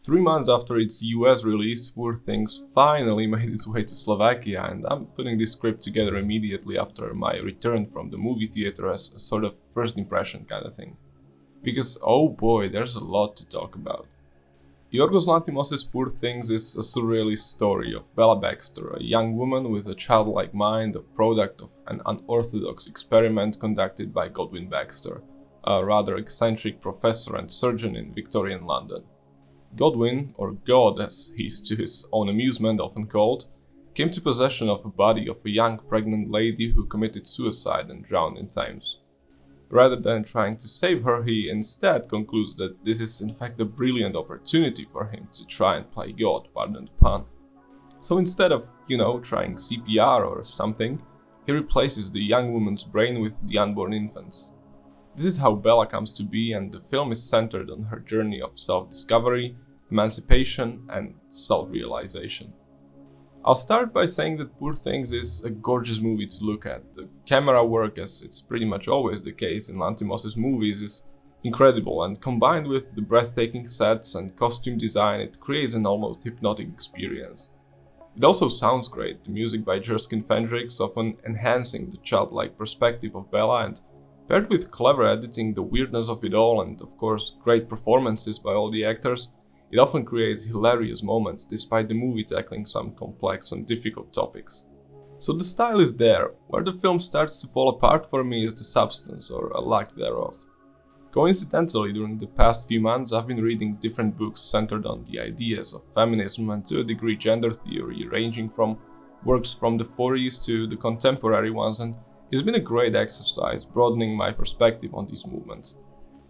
3 months after its US release, Poor Things finally made its way to Slovakia, and I'm putting this script together immediately after my return from the movie theater as a sort of first impression kind of thing. Because oh boy, there's a lot to talk about. Yorgos Lanthimos' Poor Things is a surrealist story of Bella Baxter, a young woman with a childlike mind, a product of an unorthodox experiment conducted by Godwin Baxter, a rather eccentric professor and surgeon in Victorian London. Godwin, or God as he's to his own amusement often called, came to possession of a body of a young pregnant lady who committed suicide and drowned in Thames. Rather than trying to save her, he instead concludes that this is in fact a brilliant opportunity for him to try and play God, pardon the pun. So instead of, trying CPR or something, he replaces the young woman's brain with the unborn infant's. This is how Bella comes to be, and the film is centered on her journey of self-discovery, emancipation, and self-realization. I'll start by saying that Poor Things is a gorgeous movie to look at. The camera work, as it's pretty much always the case in Lanthimos' movies, is incredible, and combined with the breathtaking sets and costume design, it creates an almost hypnotic experience. It also sounds great, the music by Jerskin Fendrix often enhancing the childlike perspective of Bella, and paired with clever editing, the weirdness of it all, and of course great performances by all the actors, it often creates hilarious moments despite the movie tackling some complex and difficult topics. So the style is there. Where the film starts to fall apart for me is the substance, or a lack thereof. Coincidentally, during the past few months I've been reading different books centered on the ideas of feminism and to a degree gender theory, ranging from works from the 40s to the contemporary ones, and it's been a great exercise broadening my perspective on these movements.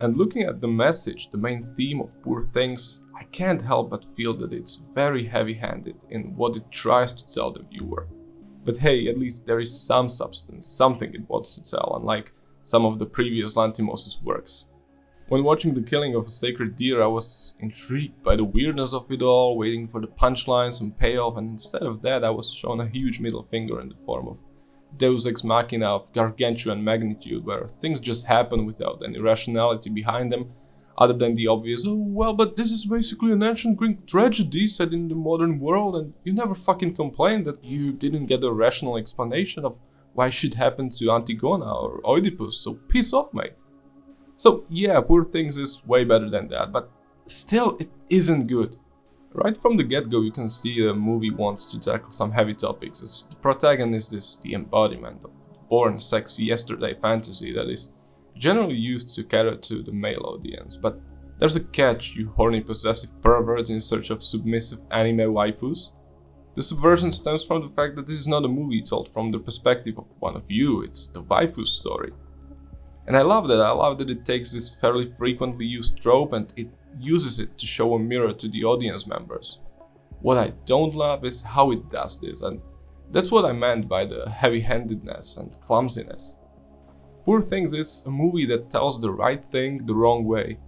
And looking at the message, the main theme of Poor Things, I can't help but feel that it's very heavy-handed in what it tries to tell the viewer. But hey, at least there is some substance, something it wants to tell, unlike some of the previous Lanthimos' works. When watching The Killing of a Sacred Deer, I was intrigued by the weirdness of it all, waiting for the punchlines and payoff, and instead of that I was shown a huge middle finger in the form of Deus Ex Machina of gargantuan magnitude, where things just happen without any rationality behind them, other than the obvious, oh well, but this is basically an ancient Greek tragedy set in the modern world, and you never fucking complained that you didn't get a rational explanation of why shit happened to Antigona or Oedipus, so piss off, mate. So yeah, Poor Things is way better than that, but still it isn't good. Right from the get-go you can see the movie wants to tackle some heavy topics, as the protagonist is the embodiment of the born sexy yesterday fantasy that is generally used to cater to the male audience. But there's a catch, you horny possessive perverts in search of submissive anime waifus. The subversion stems from the fact that this is not a movie told from the perspective of one of you, it's the waifu story. And I love that it takes this fairly frequently used trope and it uses it to show a mirror to the audience members. What I don't love is how it does this, and that's what I meant by the heavy-handedness and clumsiness. Poor Things is a movie that tells the right thing the wrong way.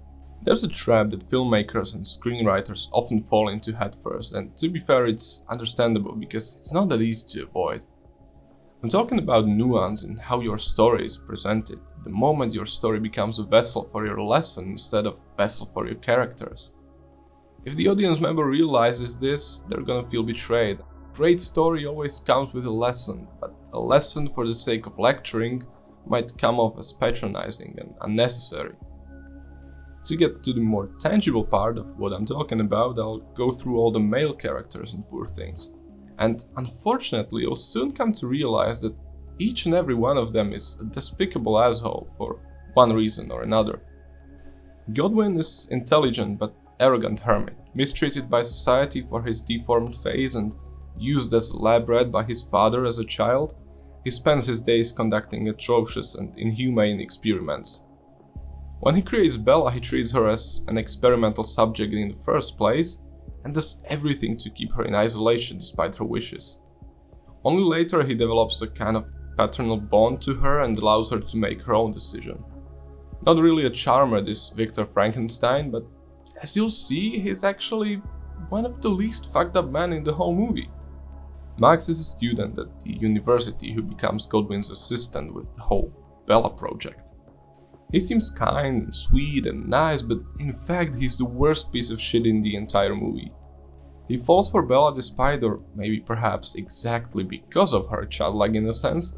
There's a trap that filmmakers and screenwriters often fall into headfirst, and to be fair, it's understandable because it's not that easy to avoid. I'm talking about nuance in how your story is presented, the moment your story becomes a vessel for your lesson instead of a vessel for your characters. If the audience member realizes this, they're gonna feel betrayed. A great story always comes with a lesson, but a lesson for the sake of lecturing might come off as patronizing and unnecessary. To get to the more tangible part of what I'm talking about, I'll go through all the male characters in Poor Things. And unfortunately, you'll soon come to realize that each and every one of them is a despicable asshole for one reason or another. Godwin is intelligent but arrogant hermit, mistreated by society for his deformed face and used as a lab rat by his father as a child. He spends his days conducting atrocious and inhumane experiments. When he creates Bella, he treats her as an experimental subject in the first place, and does everything to keep her in isolation despite her wishes. Only later he develops a kind of paternal bond to her and allows her to make her own decision. Not really a charmer, this Victor Frankenstein, but as you'll see, he's actually one of the least fucked up men in the whole movie. Max is a student at the university who becomes Godwin's assistant with the whole Bella project. He seems kind and sweet and nice, but in fact he's the worst piece of shit in the entire movie. He falls for Bella despite, or maybe perhaps exactly because of her childlike innocence,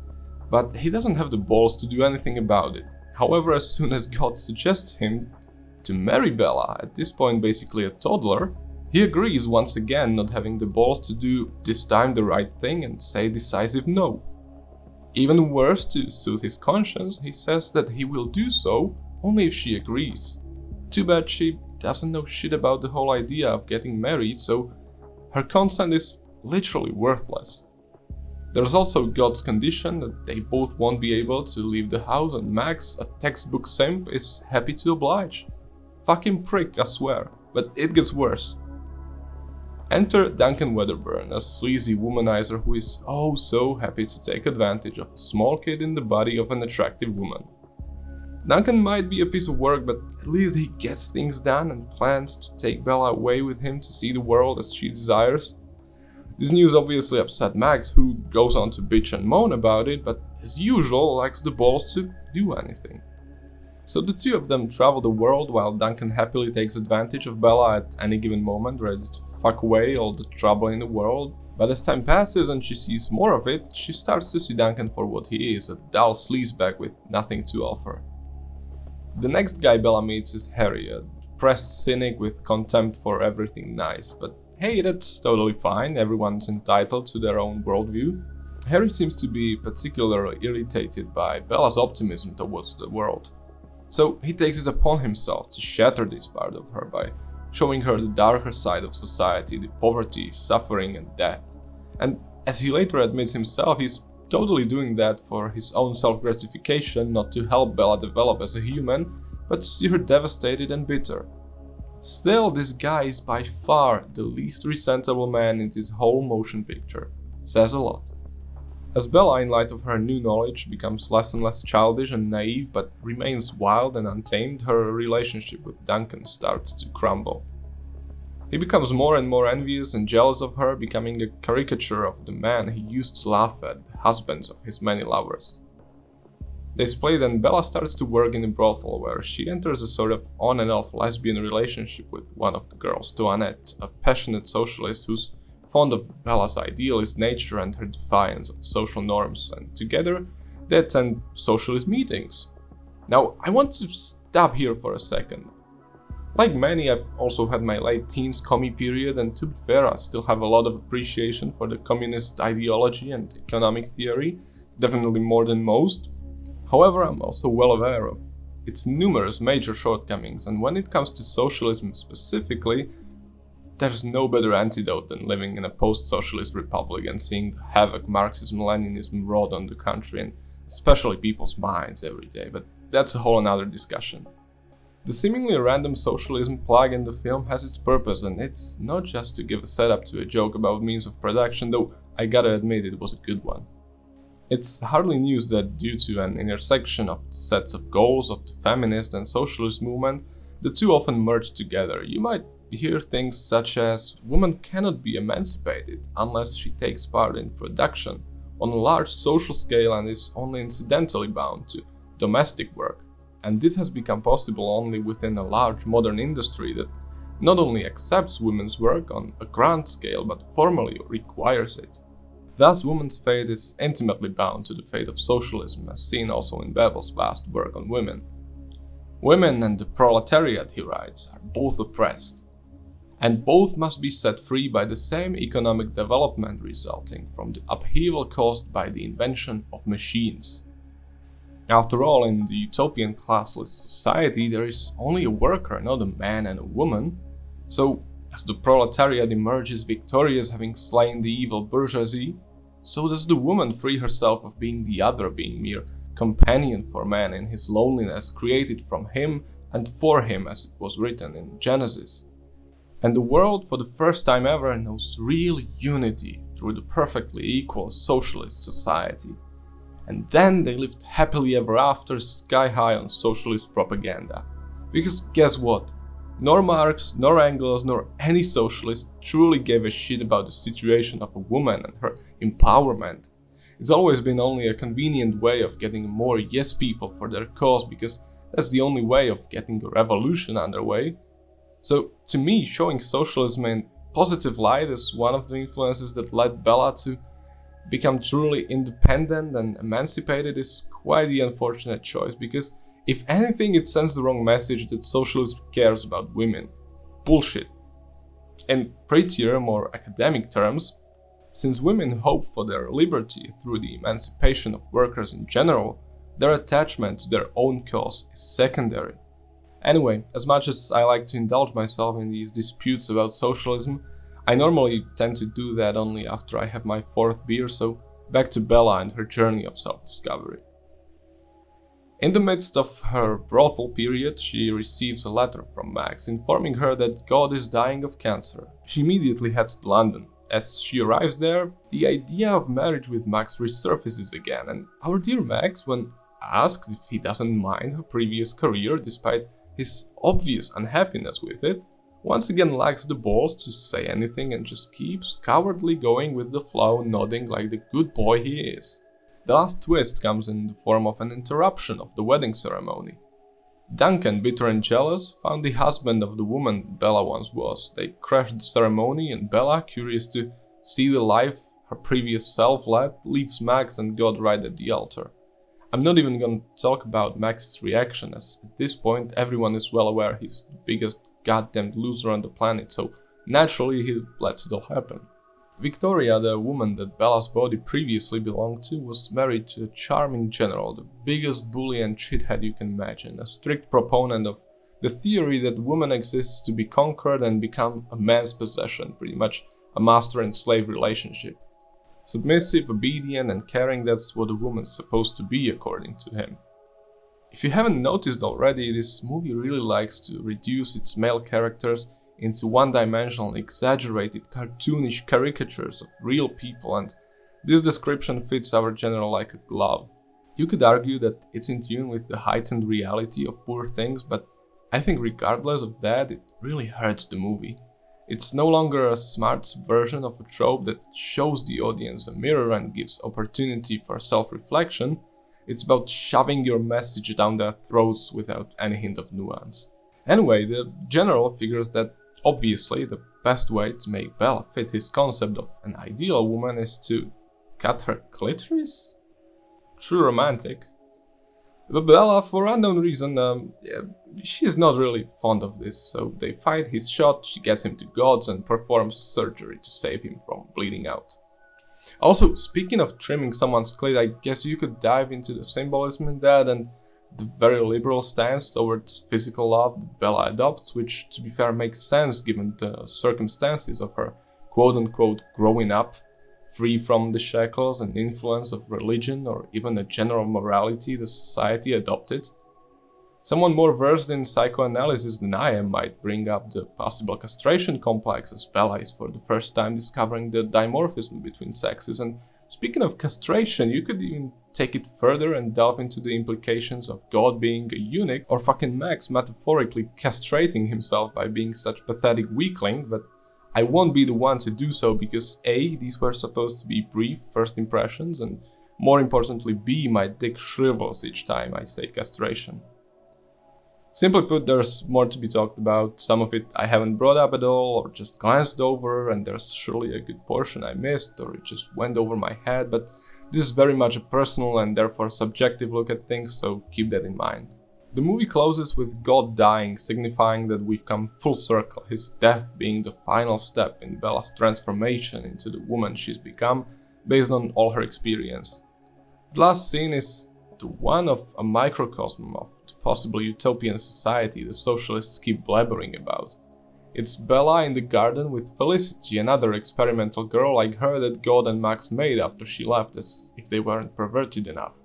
but he doesn't have the balls to do anything about it. However, as soon as God suggests him to marry Bella, at this point basically a toddler, he agrees once again, not having the balls to do this time the right thing and say decisive no. Even worse, to soothe his conscience, he says that he will do so only if she agrees. Too bad she doesn't know shit about the whole idea of getting married, so her consent is literally worthless. There's also God's condition that they both won't be able to leave the house, and Max, a textbook simp, is happy to oblige. Fucking prick, I swear, but it gets worse. Enter Duncan Wedderburn, a sleazy womanizer who is oh so happy to take advantage of a small kid in the body of an attractive woman. Duncan might be a piece of work, but at least he gets things done and plans to take Bella away with him to see the world as she desires. This news obviously upset Max, who goes on to bitch and moan about it, but as usual lacks the balls to do anything. So the two of them travel the world while Duncan happily takes advantage of Bella at any given moment, ready to fuck away all the trouble in the world. But as time passes and she sees more of it, she starts to see Duncan for what he is, a dull sleazebag with nothing to offer. The next guy Bella meets is Harry, a depressed cynic with contempt for everything nice, but hey, that's totally fine, everyone's entitled to their own worldview. Harry seems to be particularly irritated by Bella's optimism towards the world. So he takes it upon himself to shatter this part of her by showing her the darker side of society, the poverty, suffering and death. And as he later admits himself, he's totally doing that for his own self-gratification, not to help Bella develop as a human, but to see her devastated and bitter. Still, this guy is by far the least resentable man in this whole motion picture. Says a lot. As Bella, in light of her new knowledge, becomes less and less childish and naive but remains wild and untamed, her relationship with Duncan starts to crumble. He becomes more and more envious and jealous of her, becoming a caricature of the man he used to laugh at, the husbands of his many lovers. They split and Bella starts to work in a brothel where she enters a sort of on and off lesbian relationship with one of the girls, Toinette, a passionate socialist who's fond of Bella's idealist nature and her defiance of social norms, and together they attend socialist meetings. Now, I want to stop here for a second. Like many, I've also had my late teens commie period, and to be fair, I still have a lot of appreciation for the communist ideology and economic theory, definitely more than most. However, I'm also well aware of its numerous major shortcomings, and when it comes to socialism specifically, there's no better antidote than living in a post-socialist republic and seeing the havoc Marxism-Leninism wrought on the country and especially people's minds every day, but that's a whole another discussion. The seemingly random socialism plug in the film has its purpose, and it's not just to give a setup to a joke about means of production, though I gotta admit it was a good one. It's hardly news that due to an intersection of the sets of goals of the feminist and socialist movement, the two often merge together. You might hear things such as woman cannot be emancipated unless she takes part in production on a large social scale and is only incidentally bound to domestic work. And this has become possible only within a large modern industry that not only accepts women's work on a grand scale but formally requires it. Thus, women's fate is intimately bound to the fate of socialism, as seen also in Bebel's vast work on women. Women and the proletariat, he writes, are both oppressed, and both must be set free by the same economic development resulting from the upheaval caused by the invention of machines. After all, in the utopian classless society, there is only a worker, not a man and a woman. So, as the proletariat emerges victorious, having slain the evil bourgeoisie, so does the woman free herself of being the other, being mere companion for man in his loneliness, created from him and for him, as it was written in Genesis. And the world, for the first time ever, knows real unity through the perfectly equal socialist society. And then they lived happily ever after, sky high on socialist propaganda. Because guess what? Nor Marx, nor Engels, nor any socialist truly gave a shit about the situation of a woman and her empowerment. It's always been only a convenient way of getting more yes people for their cause, because that's the only way of getting a revolution underway. So to me, showing socialism in positive light is one of the influences that led Bella to become truly independent and emancipated is quite the unfortunate choice, because if anything, it sends the wrong message that socialism cares about women. Bullshit. In prettier, more academic terms, since women hope for their liberty through the emancipation of workers in general, their attachment to their own cause is secondary. Anyway, as much as I like to indulge myself in these disputes about socialism, I normally tend to do that only after I have my fourth beer, so back to Bella and her journey of self-discovery. In the midst of her brothel period, she receives a letter from Max informing her that God is dying of cancer. She immediately heads to London. As she arrives there, the idea of marriage with Max resurfaces again, and our dear Max, when asked if he doesn't mind her previous career despite his obvious unhappiness with it, once again lacks the balls to say anything and just keeps cowardly going with the flow, nodding like the good boy he is. The last twist comes in the form of an interruption of the wedding ceremony. Duncan, bitter and jealous, found the husband of the woman Bella once was. They crashed the ceremony, and Bella, curious to see the life her previous self led, leaves Max and God right at the altar. I'm not even gonna talk about Max's reaction, as at this point everyone is well aware he's the biggest goddamn loser on the planet, so naturally he lets it all happen. Victoria, the woman that Bella's body previously belonged to, was married to a charming general, the biggest bully and shithead you can imagine, a strict proponent of the theory that woman exists to be conquered and become a man's possession, pretty much a master and slave relationship. Submissive, obedient and caring, that's what a woman's supposed to be according to him. If you haven't noticed already, this movie really likes to reduce its male characters into one-dimensional, exaggerated, cartoonish caricatures of real people, and this description fits our genre like a glove. You could argue that it's in tune with the heightened reality of Poor Things, but I think regardless of that, it really hurts the movie. It's no longer a smart version of a trope that shows the audience a mirror and gives opportunity for self-reflection. It's about shoving your message down their throats without any hint of nuance. Anyway, the general figures that obviously the best way to make Bella fit his concept of an ideal woman is to cut her clitoris? True romantic. But Bella, for unknown reason, she is not really fond of this, so they find his shot, she gets him to God's and performs surgery to save him from bleeding out. Also, speaking of trimming someone's clit, I guess you could dive into the symbolism in that and the very liberal stance towards physical love that Bella adopts, which, to be fair, makes sense given the circumstances of her quote-unquote growing up, free from the shackles and influence of religion or even a general morality the society adopted. Someone more versed in psychoanalysis than I am might bring up the possible castration complex, as Bella is for the first time discovering the dimorphism between sexes. And speaking of castration, you could even take it further and delve into the implications of God being a eunuch, or fucking Max metaphorically castrating himself by being such pathetic weakling, but I won't be the one to do so because A, these were supposed to be brief first impressions, and more importantly B, my dick shrivels each time I say castration. Simply put, there's more to be talked about. Some of it I haven't brought up at all or just glanced over, and there's surely a good portion I missed or it just went over my head, but this is very much a personal and therefore subjective look at things, so keep that in mind. The movie closes with God dying, signifying that we've come full circle, his death being the final step in Bella's transformation into the woman she's become based on all her experience. The last scene is the one of a microcosm of the possible utopian society the socialists keep blabbering about. It's Bella in the garden with Felicity, another experimental girl like her that God and Max made after she left, as if they weren't perverted enough.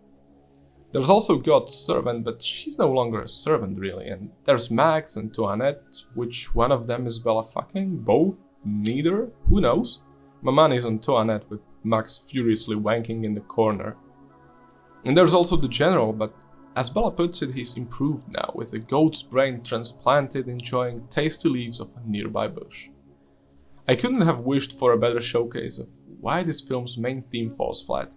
There's also God's servant, but she's no longer a servant really, and there's Max and Toinette, which one of them is Bella fucking? Both? Neither? Who knows? My money's on Toinette, with Max furiously wanking in the corner. And there's also the general, but as Bella puts it, he's improved now, with a goat's brain transplanted, enjoying tasty leaves of a nearby bush. I couldn't have wished for a better showcase of why this film's main theme falls flat.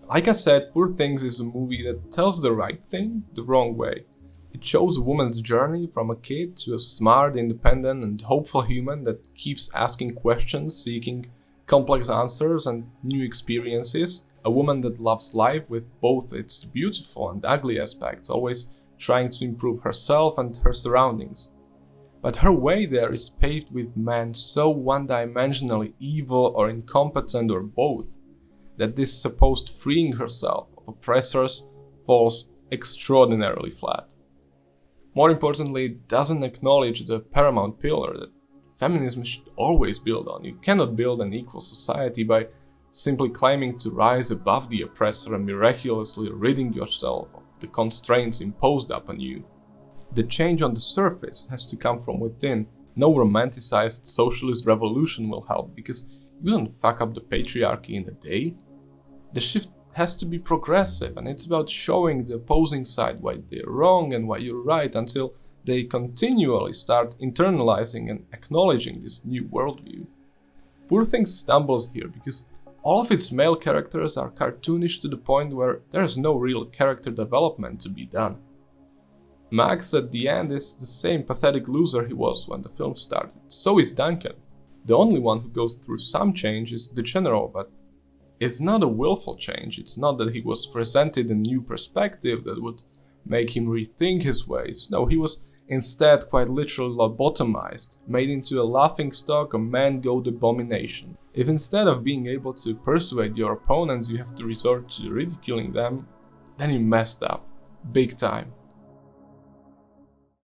Like I said, Poor Things is a movie that tells the right thing the wrong way. It shows a woman's journey from a kid to a smart, independent, and hopeful human that keeps asking questions, seeking complex answers and new experiences. A woman that loves life with both its beautiful and ugly aspects, always trying to improve herself and her surroundings. But her way there is paved with men so one-dimensionally evil or incompetent or both, that this supposed freeing herself of oppressors falls extraordinarily flat. More importantly, it doesn't acknowledge the paramount pillar that feminism should always build on. You cannot build an equal society by simply claiming to rise above the oppressor and miraculously ridding yourself of the constraints imposed upon you. The change on the surface has to come from within. No romanticized socialist revolution will help, because you don't fuck up the patriarchy in a day. The shift has to be progressive, and it's about showing the opposing side why they're wrong and why you're right, until they continually start internalizing and acknowledging this new worldview. Poor Things stumbles here because all of its male characters are cartoonish to the point where there's no real character development to be done. Max at the end is the same pathetic loser he was when the film started. So is Duncan. The only one who goes through some change is the general, but it's not a willful change. It's not that he was presented a new perspective that would make him rethink his ways. No, he was instead quite literally lobotomized, made into a laughingstock, a man-goat abomination. If instead of being able to persuade your opponents you have to resort to ridiculing them, then you messed up. Big time.